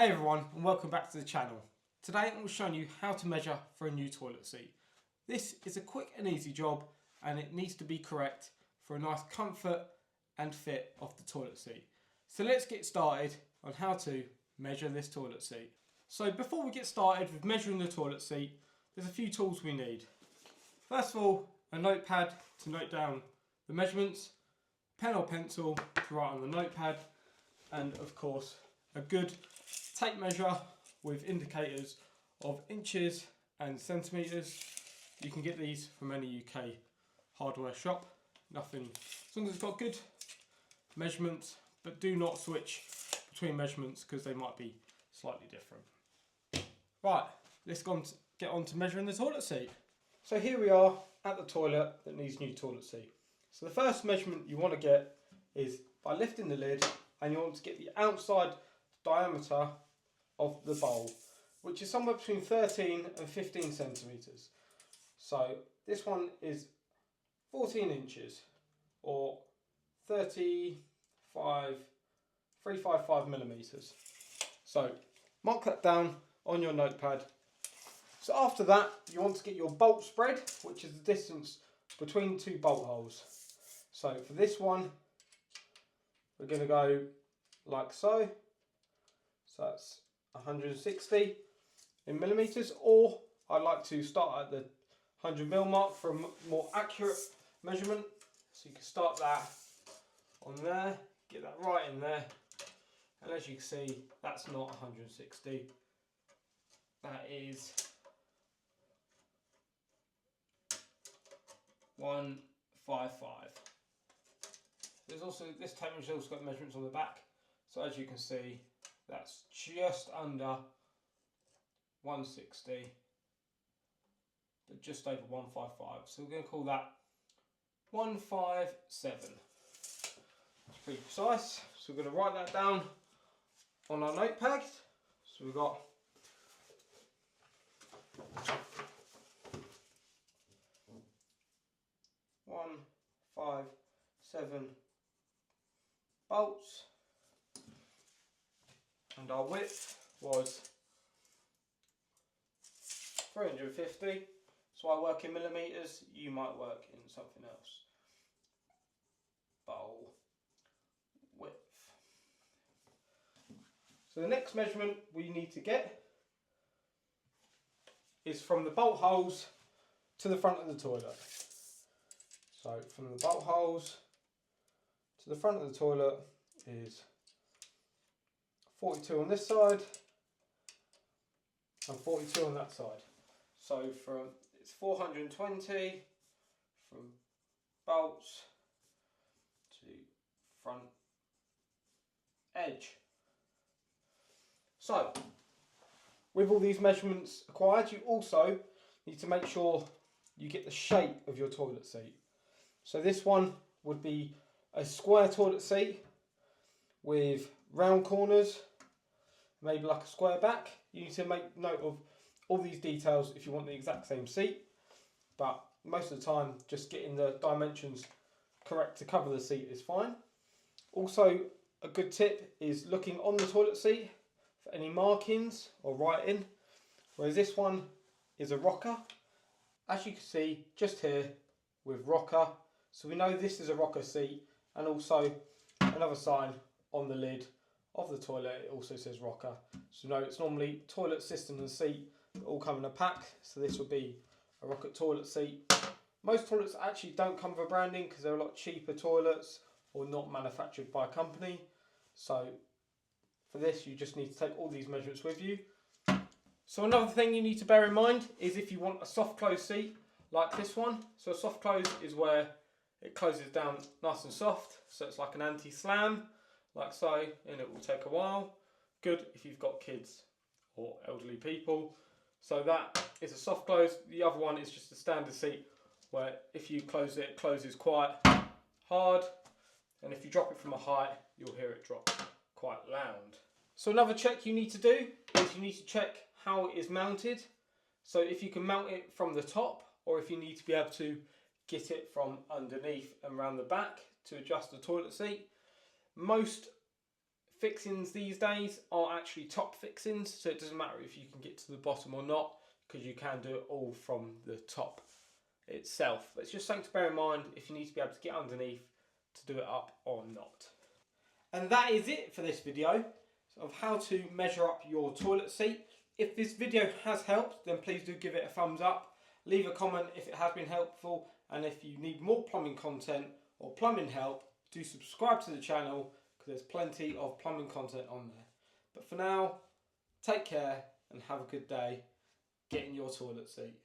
Hey everyone, and welcome back to the channel. Today I'm showing you how to measure for a new toilet seat. This is a quick and easy job, and it needs to be correct for a nice comfort and fit of the toilet seat. So let's get started on how to measure this toilet seat. So before we get started with measuring the toilet seat, there's a few tools we need. First of all, a notepad to note down the measurements, pen or pencil to write on the notepad, and of course a good tape measure with indicators of inches and centimetres. You can get these from any UK hardware shop. Nothing, as long as it's got good measurements, but do not switch between measurements because they might be slightly different. Right, let's get on to measuring the toilet seat. So here we are at the toilet that needs new toilet seat. So the first measurement you want to get is by lifting the lid, and you want to get the outside diameter of the bowl, which is somewhere between 13 and 15 centimetres. So this one is 14 inches or 355 millimetres. So mark that down on your notepad. So after that, you want to get your bolt spread, which is the distance between two bolt holes. So for this one, we're going to go like so. So that's 160 in millimetres, or I like to start at the 100mm mark for a more accurate measurement. So you can start that on there, get that right in there, and as you can see, that's not 160, that is 155. There's also, this tape measure's also got measurements on the back, so as you can see, that's just under 160, but just over 155. So we're going to call that 157. It's pretty precise. So we're going to write that down on our notepad. So we've got 157 bolts. And our width was 350, so I work in millimetres, you might work in something else. Bowl width. So the next measurement we need to get is from the bolt holes to the front of the toilet. So from the bolt holes to the front of the toilet is 42 on this side and 42 on that side. So it's 420 from bolts to front edge. So with all these measurements acquired, you also need to make sure you get the shape of your toilet seat. So this one would be a square toilet seat with round corners, maybe like a square back. You need to make note of all these details if you want the exact same seat, but most of the time just getting the dimensions correct to cover the seat is fine. Also, a good tip is looking on the toilet seat for any markings or writing, whereas this one is a rocker, as you can see just here with rocker. So we know this is a rocker seat, and also another sign on the lid of the toilet, it also says rocker. So no, it's normally toilet system and seat that all come in a pack, so this would be a rocker toilet seat. Most toilets actually don't come with branding because they're a lot cheaper toilets or not manufactured by a company. So for this you just need to take all these measurements with you. So another thing you need to bear in mind is if you want a soft close seat like this one. So a soft close is where it closes down nice and soft, so it's like an anti-slam, like so, and it will take a while. Good if you've got kids or elderly people. So that is a soft close. The other one is just a standard seat where if you close it, it closes quite hard, and if you drop it from a height, you'll hear it drop quite loud. So another check you need to do is you need to check how it is mounted. So if you can mount it from the top, or if you need to be able to get it from underneath and around the back to adjust the toilet seat. Most fixings these days are actually top fixings, so it doesn't matter if you can get to the bottom or not, because you can do it all from the top itself. But it's just something to bear in mind if you need to be able to get underneath to do it up or not. And that is it for this video of how to measure up your toilet seat. If this video has helped, then please do give it a thumbs up. Leave a comment if it has been helpful, and if you need more plumbing content or plumbing help, do subscribe to the channel, because there's plenty of plumbing content on there. But for now, take care and have a good day getting your toilet seat.